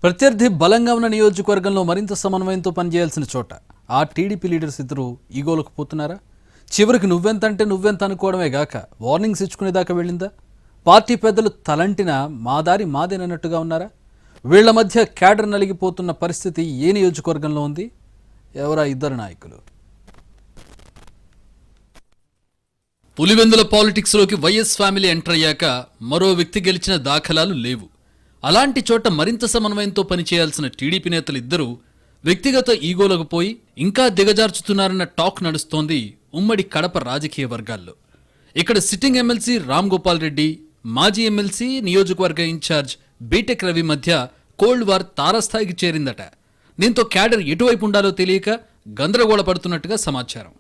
ప్రత్యర్థి బలంగా ఉన్న నియోజకవర్గంలో మరింత సమన్వయంతో పనిచేయాల్సిన చోట ఆ టీడీపీ లీడర్స్ ఇద్దరు ఈగోలకు పోతున్నారా? చివరికి నువ్వెంతంటే నువ్వెంత అనుకోవడమే గాక వార్నింగ్స్ ఇచ్చుకునేదాకా వెళ్ళిందా? పార్టీ పెద్దలు తలంటిన మా దారి మాదేనన్నట్టుగా ఉన్నారా? వీళ్ల మధ్య క్యాడర్ నలిగిపోతున్న పరిస్థితి ఏ నియోజకవర్గంలో ఉంది? ఎవరా ఇద్దరు నాయకులు? పులివెందుల పాలిటిక్స్లోకి వైఎస్ ఫ్యామిలీ ఎంటర్ అయ్యాక మరో వ్యక్తి గెలిచిన దాఖలాలు లేవు. అలాంటి చోట మరింత సమన్వయంతో పనిచేయాల్సిన టీడీపీ నేతలు ఇద్దరూ వ్యక్తిగత ఈగోలకు పోయి ఇంకా దిగజార్చుతున్నారన్న టాక్ నడుస్తోంది ఉమ్మడి కడప రాజకీయ వర్గాల్లో. ఇక్కడ సిట్టింగ్ ఎమ్మెల్సీ రామ్ గోపాల్ రెడ్డి, మాజీ ఎమ్మెల్సీ నియోజకవర్గ ఇన్ఛార్జ్ బీటెక్ రవి మధ్య కోల్డ్ వార్ తారస్థాయికి చేరిందట. దీంతో క్యాడర్ ఎటువైపు ఉండాలో తెలియక గందరగోళ పడుతున్నట్టుగా సమాచారం.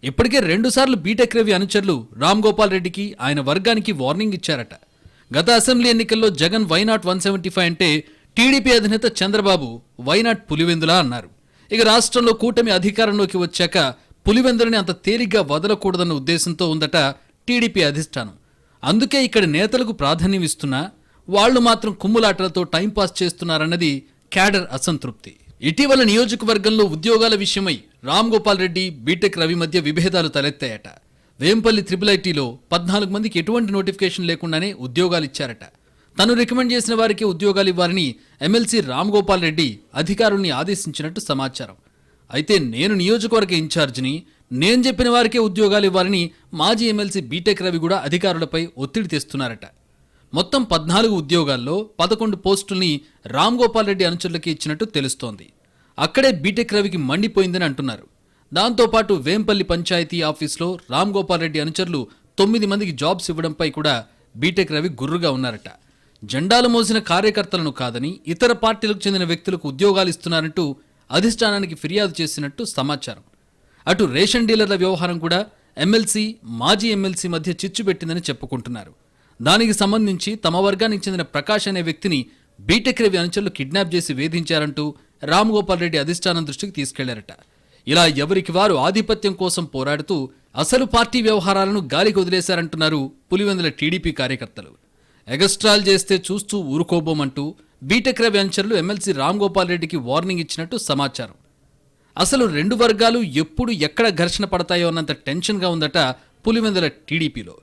ఇప్పటికే 2 సార్లు బీటెక్ రవి అనుచరులు రామ్ గోపాల్ రెడ్డికి ఆయన వర్గానికి వార్నింగ్ ఇచ్చారట. గత అసెంబ్లీ ఎన్నికల్లో జగన్ వైనాట్ 175 అంటే టీడీపీ అధినేత చంద్రబాబు వైనాట్ పులివెందులా అన్నారు. ఇక రాష్ట్రంలో కూటమి అధికారంలోకి వచ్చాక పులివెందులని అంత తేలిగ్గా వదలకూడదన్న ఉద్దేశంతో ఉందట టీడీపీ అధిష్టానం. అందుకే ఇక్కడ నేతలకు ప్రాధాన్యం ఇస్తున్నా వాళ్లు మాత్రం కుమ్ములాటలతో టైంపాస్ చేస్తున్నారన్నది క్యాడర్ అసంతృప్తి. ఇటీవల నియోజకవర్గంలో ఉద్యోగాల విషయమై రామ్ గోపాల్ రెడ్డి, బీటెక్ రవి మధ్య విభేదాలు తలెత్తాయట. వేంపల్లి IIITలో 14 మందికి ఎటువంటి నోటిఫికేషన్ లేకుండానే ఉద్యోగాలు ఇచ్చారట. తను రికమెండ్ చేసిన వారికి ఉద్యోగాలు ఇవ్వాలని ఎమ్మెల్సీ రామ్ గోపాల్ రెడ్డి అధికారుల్ని ఆదేశించినట్టు సమాచారం. అయితే నేను నియోజకవర్గ ఇన్ఛార్జిని, నేను చెప్పిన వారికే ఉద్యోగాలు ఇవ్వాలని మాజీ ఎమ్మెల్సీ బీటెక్ రవి కూడా అధికారులపై ఒత్తిడి తెస్తున్నారట. మొత్తం 14 ఉద్యోగాల్లో 11 పోస్టుల్ని రామ్ గోపాల్ రెడ్డి అనుచరులకి ఇచ్చినట్టు తెలుస్తోంది. అక్కడే బీటెక్ రవికి మండిపోయిందని అంటున్నారు. దాంతోపాటు వేంపల్లి పంచాయతీ ఆఫీస్లో రామ్ గోపాల్ రెడ్డి అనుచరులు 9 మందికి జాబ్స్ ఇవ్వడంపై కూడా బీటెక్ రవి గుర్రుగా ఉన్నారట. జెండాలు మోసిన కార్యకర్తలను కాదని ఇతర పార్టీలకు చెందిన వ్యక్తులకు ఉద్యోగాలు ఇస్తున్నారంటూ అధిష్టానానికి ఫిర్యాదు చేసినట్టు సమాచారం. అటు రేషన్ డీలర్ల వ్యవహారం కూడా ఎమ్మెల్సీ, మాజీ ఎమ్మెల్సీ మధ్య చిచ్చు పెట్టిందని చెప్పుకుంటున్నారు. దానికి సంబంధించి తమ వర్గానికి చెందిన ప్రకాష్ అనే వ్యక్తిని బీటెక్ రవి అనుచరులు కిడ్నాప్ చేసి వేధించారంటూ రామ్ గోపాల్ రెడ్డి అధిష్టానం దృష్టికి తీసుకెళ్లారట. ఇలా ఎవరికి వారు ఆధిపత్యం కోసం పోరాడుతూ అసలు పార్టీ వ్యవహారాలను గాలికి వదిలేశారంటున్నారు పులివెందుల టీడీపీ కార్యకర్తలు. ఎగస్ట్రాల్ చేస్తే చూస్తూ ఊరుకోబోమంటూ బీటెక్ రవి అనుచరులు ఎమ్మెల్సీ రామ్ గోపాల్ రెడ్డికి వార్నింగ్ ఇచ్చినట్టు సమాచారం. అసలు 2 వర్గాలు ఎప్పుడు ఎక్కడ ఘర్షణ పడతాయో అన్నంత టెన్షన్గా ఉందట పులివెందుల టీడీపీలో.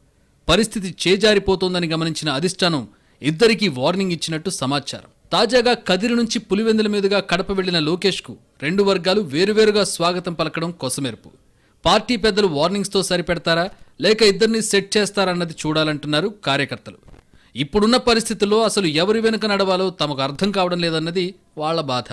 పరిస్థితి చేజారిపోతోందని గమనించిన అధిష్టానం ఇద్దరికీ వార్నింగ్ ఇచ్చినట్టు సమాచారం. తాజాగా కదిరి నుంచి పులివెందుల మీదుగా కడప వెళ్లిన లోకేష్కు 2 వర్గాలు వేరువేరుగా స్వాగతం పలకడం కొసమెరుపు. పార్టీ పెద్దలు వార్నింగ్స్తో సరిపెడతారా లేక ఇద్దరిని సెట్ చేస్తారన్నది చూడాలంటున్నారు కార్యకర్తలు. ఇప్పుడున్న పరిస్థితుల్లో అసలు ఎవరి వెనుక నడవాలో తమకు అర్థం కావడం లేదన్నది వాళ్ల బాధ.